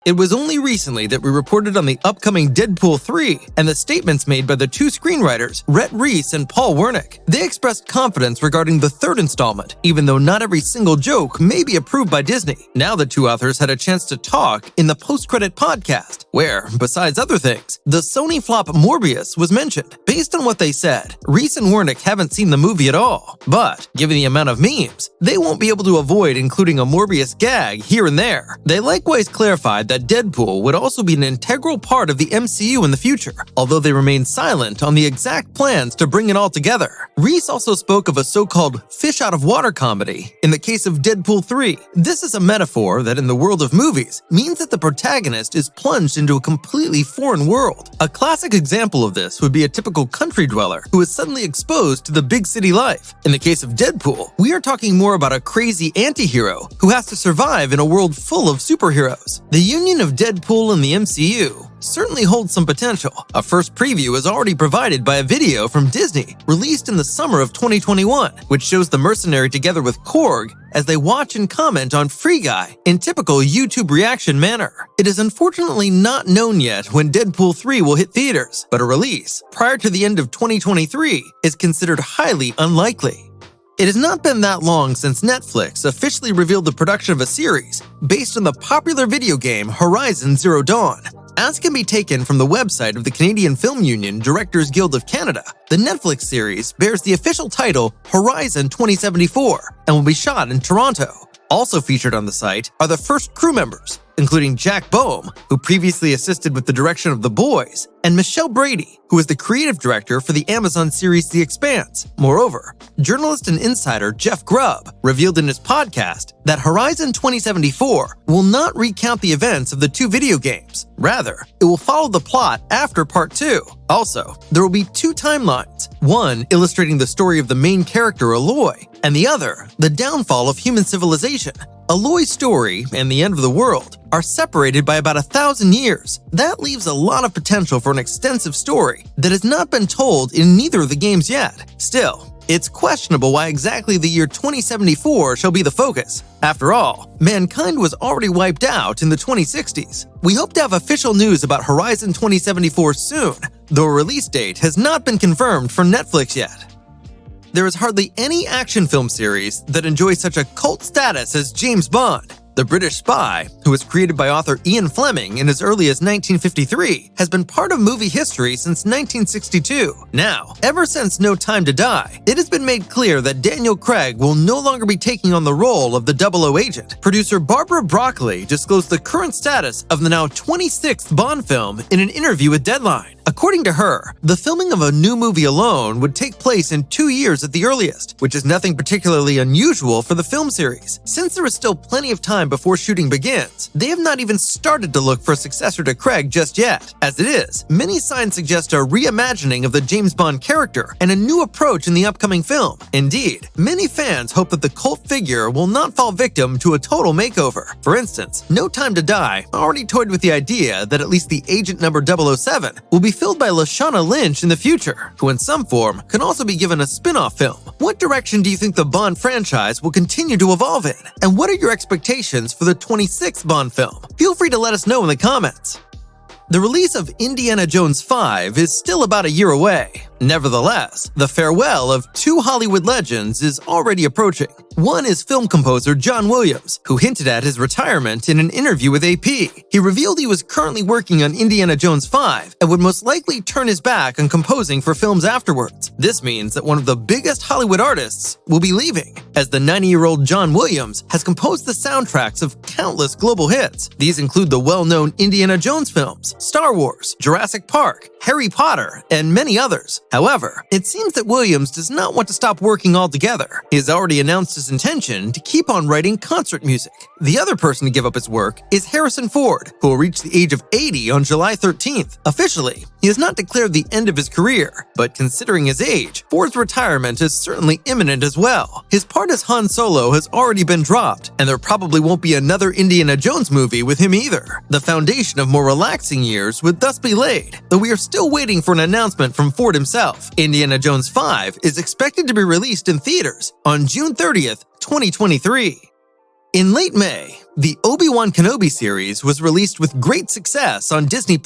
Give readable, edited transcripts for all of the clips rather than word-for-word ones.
It was only recently that we reported on the upcoming Deadpool 3 and the statements made by the two screenwriters, Reese and Paul Wernick. They expressed confidence regarding the third installment, even though not every single joke may be approved by Disney. Now the two authors had a chance to talk in the post-credit podcast, where, besides other things, the Sony flop Morbius was mentioned. Based on what they said, Reese and Wernick haven't seen the movie at all, but given the amount of memes, they won't be able to avoid including a Morbius gag here and there. They likewise clarified that Deadpool would also be an integral part of the MCU in the future, although they remained silent on the exact plans to bring it all together. Reese also spoke of a so-called fish-out-of-water comedy in the case of Deadpool 3. This is a metaphor that in the world of movies means that the protagonist is plunged into a completely foreign world. A classic example of this would be a typical country dweller who is suddenly exposed to the big city life. In the case of Deadpool, we are talking more about a crazy anti-hero who has to survive in a world full of superheroes. The union of Deadpool and the MCU certainly holds some potential. A first preview is already provided by a video from Disney released in the summer of 2021, which shows the mercenary together with Korg as they watch and comment on Free Guy in typical YouTube reaction manner. It is unfortunately not known yet when Deadpool 3 will hit theaters, but a release prior to the end of 2023 is considered highly unlikely. It has not been that long since Netflix officially revealed the production of a series based on the popular video game Horizon Zero Dawn. As can be taken from the website of the Canadian Film Union Directors Guild of Canada, the Netflix series bears the official title Horizon 2074 and will be shot in Toronto. Also featured on the site are the first crew members, including Jack Boehm, who previously assisted with the direction of The Boys, and Michelle Brady, who is the creative director for the Amazon series The Expanse. Moreover, journalist and insider Jeff Grubb revealed in his podcast that Horizon 2074 will not recount the events of the two video games. Rather, it will follow the plot after Part 2. Also, there will be two timelines, one illustrating the story of the main character Aloy, and the other, the downfall of human civilization. Aloy's story and the end of the world are separated by about 1,000 years. That leaves a lot of potential for an extensive story that has not been told in neither of the games yet. Still, it's questionable why exactly the year 2074 shall be the focus. After all, mankind was already wiped out in the 2060s. We hope to have official news about Horizon 2074 soon, though a release date has not been confirmed for Netflix yet. There is hardly any action film series that enjoys such a cult status as James Bond. The British spy, who was created by author Ian Fleming in as early as 1953, has been part of movie history since 1962. Now, ever since No Time to Die, it has been made clear that Daniel Craig will no longer be taking on the role of the 00 agent. Producer Barbara Broccoli disclosed the current status of the now 26th Bond film in an interview with Deadline. According to her, the filming of a new movie alone would take place in 2 years at the earliest, which is nothing particularly unusual for the film series. Since there is still plenty of time before shooting begins, they have not even started to look for a successor to Craig just yet. As it is, many signs suggest a reimagining of the James Bond character and a new approach in the upcoming film. Indeed, many fans hope that the cult figure will not fall victim to a total makeover. For instance, No Time to Die already toyed with the idea that at least the agent number 007 will be filled by Lashana Lynch in the future, who in some form can also be given a spin-off film. What direction do you think the Bond franchise will continue to evolve in? And what are your expectations for the 26th Bond film? Feel free to let us know in the comments. The release of Indiana Jones 5 is still about a year away. Nevertheless, the farewell of two Hollywood legends is already approaching. One is film composer John Williams, who hinted at his retirement in an interview with AP. He revealed he was currently working on Indiana Jones 5 and would most likely turn his back on composing for films afterwards. This means that one of the biggest Hollywood artists will be leaving, as the 90-year-old John Williams has composed the soundtracks of countless global hits. These include the well-known Indiana Jones films, Star Wars, Jurassic Park, Harry Potter, and many others. However, it seems that Williams does not want to stop working altogether. He has already announced his intention to keep on writing concert music. The other person to give up his work is Harrison Ford, who will reach the age of 80 on July 13th. Officially, he has not declared the end of his career, but considering his age, Ford's retirement is certainly imminent as well. His part as Han Solo has already been dropped, and there probably won't be another Indiana Jones movie with him either. The foundation of more relaxing years would thus be laid, though we are still waiting for an announcement from Ford himself. Indiana Jones 5 is expected to be released in theaters on June 30th, 2023. In late May, the Obi-Wan Kenobi series was released with great success on Disney+.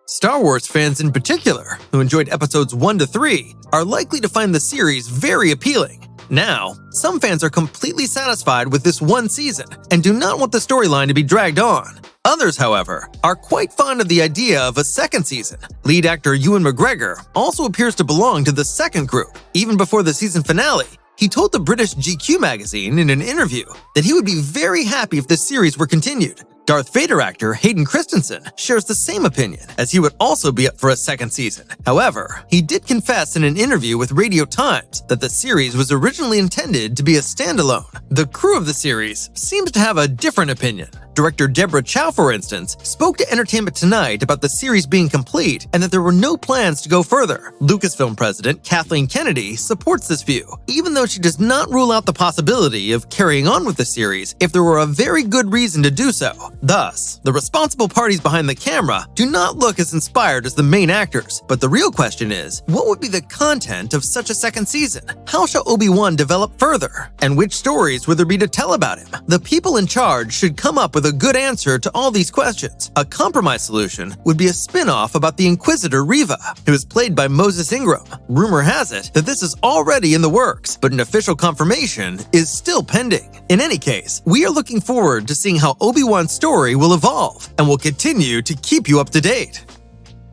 Star Wars fans in particular, who enjoyed episodes 1 to 3, are likely to find the series very appealing. Now, some fans are completely satisfied with this one season and do not want the storyline to be dragged on. Others, however, are quite fond of the idea of a second season. Lead actor Ewan McGregor also appears to belong to the second group. Even before the season finale, he told the British GQ magazine in an interview that he would be very happy if the series were continued. Darth Vader actor Hayden Christensen shares the same opinion, as he would also be up for a second season. However, he did confess in an interview with Radio Times that the series was originally intended to be a standalone. The crew of the series seems to have a different opinion. Director Deborah Chow, for instance, spoke to Entertainment Tonight about the series being complete and that there were no plans to go further. Lucasfilm president Kathleen Kennedy supports this view, even though she does not rule out the possibility of carrying on with the series if there were a very good reason to do so. Thus, the responsible parties behind the camera do not look as inspired as the main actors, but the real question is, what would be the content of such a second season? How shall Obi-Wan develop further? And which stories would there be to tell about him? The people in charge should come up with a good answer to all these questions. A compromise solution would be a spin-off about the Inquisitor Reva, who is played by Moses Ingram. Rumor has it that this is already in the works, but an official confirmation is still pending. In any case, we are looking forward to seeing how Obi-Wan's story will evolve, and will continue to keep you up to date.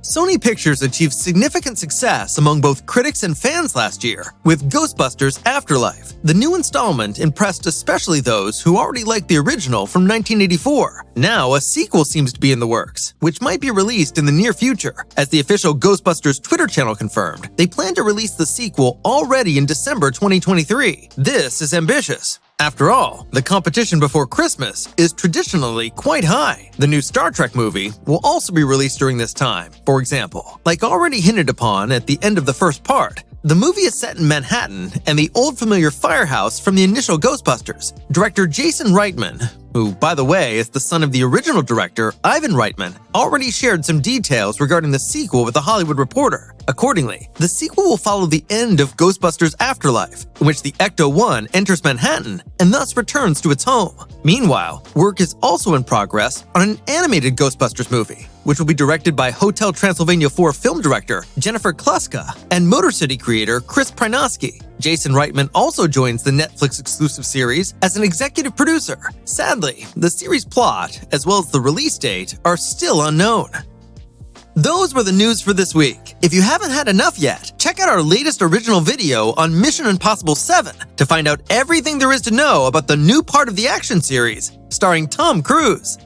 Sony Pictures achieved significant success among both critics and fans last year with Ghostbusters Afterlife. The new installment impressed especially those who already liked the original from 1984. Now, a sequel seems to be in the works, which might be released in the near future. As the official Ghostbusters Twitter channel confirmed, they plan to release the sequel already in December 2023. This is ambitious. After all, the competition before Christmas is traditionally quite high. The new Star Trek movie will also be released during this time. For example, like already hinted upon at the end of the first part, the movie is set in Manhattan and the old familiar firehouse from the initial Ghostbusters. Director Jason Reitman, who, by the way, is the son of the original director, Ivan Reitman, already shared some details regarding the sequel with The Hollywood Reporter. Accordingly, the sequel will follow the end of Ghostbusters Afterlife, in which the Ecto-1 enters Manhattan and thus returns to its home. Meanwhile, work is also in progress on an animated Ghostbusters movie, which will be directed by Hotel Transylvania 4 film director Jennifer Kluska and Motor City creator Chris Prynoski. Jason Reitman also joins the Netflix exclusive series as an executive producer. Sadly, the series plot, as well as the release date, are still unknown. Those were the news for this week. If you haven't had enough yet, check out our latest original video on Mission Impossible 7 to find out everything there is to know about the new part of the action series starring Tom Cruise.